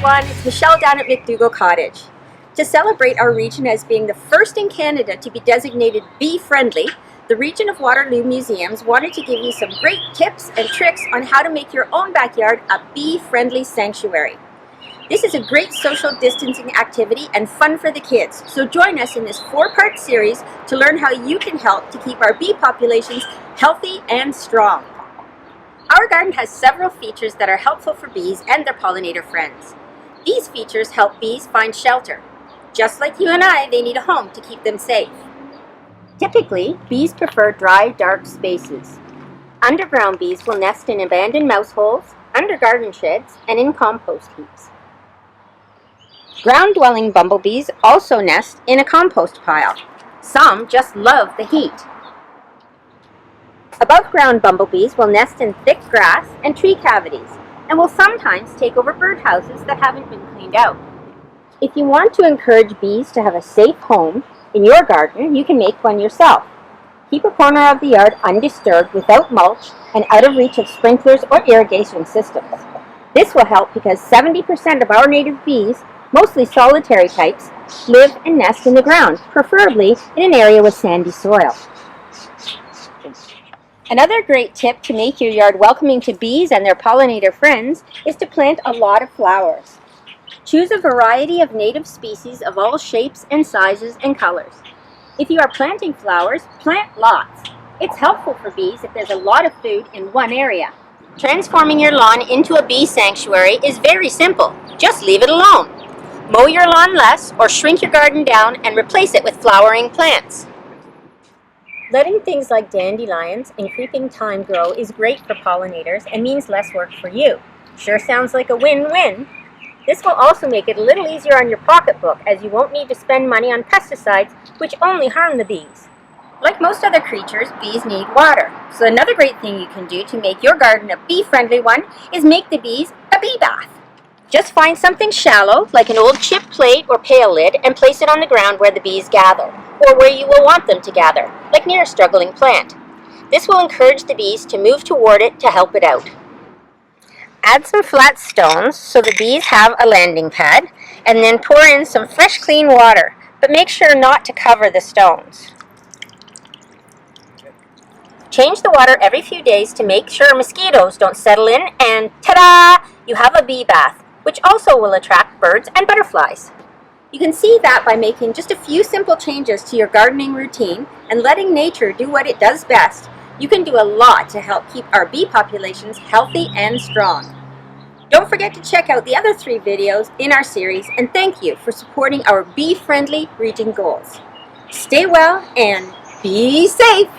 everyone, it's Michelle down at McDougall Cottage. To celebrate our region as being the first in Canada to be designated bee-friendly, the Region of Waterloo Museums wanted to give you some great tips and tricks on how to make your own backyard a bee-friendly sanctuary. This is a great social distancing activity and fun for the kids, so join us in this 4-part series to learn how you can help to keep our bee populations healthy and strong. Our garden has several features that are helpful for bees and their pollinator friends. These features help bees find shelter. Just like you and I, they need a home to keep them safe. Typically, bees prefer dry, dark spaces. Underground bees will nest in abandoned mouse holes, under garden sheds, and in compost heaps. Ground-dwelling bumblebees also nest in a compost pile. Some just love the heat. Above-ground bumblebees will nest in thick grass and tree cavities, and will sometimes take over birdhouses that haven't been cleaned out. If you want to encourage bees to have a safe home in your garden, you can make one yourself. Keep a corner of the yard undisturbed without mulch and out of reach of sprinklers or irrigation systems. This will help because 70% of our native bees, mostly solitary types, live and nest in the ground, preferably in an area with sandy soil. Another great tip to make your yard welcoming to bees and their pollinator friends is to plant a lot of flowers. Choose a variety of native species of all shapes and sizes and colors. If you are planting flowers, plant lots. It's helpful for bees if there's a lot of food in one area. Transforming your lawn into a bee sanctuary is very simple. Just leave it alone. Mow your lawn less or shrink your garden down and replace it with flowering plants. Letting things like dandelions and creeping thyme grow is great for pollinators and means less work for you. Sure sounds like a win-win. This will also make it a little easier on your pocketbook, as you won't need to spend money on pesticides, which only harm the bees. Like most other creatures, bees need water. So another great thing you can do to make your garden a bee-friendly one is make the bees a bee bath. Just find something shallow, like an old chip plate or pail lid, and place it on the ground where the bees gather, or where you will want them to gather, like near a struggling plant. This will encourage the bees to move toward it to help it out. Add some flat stones so the bees have a landing pad, and then pour in some fresh clean water, but make sure not to cover the stones. Change the water every few days to make sure mosquitoes don't settle in, and ta-da! You have a bee bath, which also will attract birds and butterflies. You can see that by making just a few simple changes to your gardening routine and letting nature do what it does best, you can do a lot to help keep our bee populations healthy and strong. Don't forget to check out the other 3 videos in our series, and thank you for supporting our bee-friendly region goals. Stay well and be safe!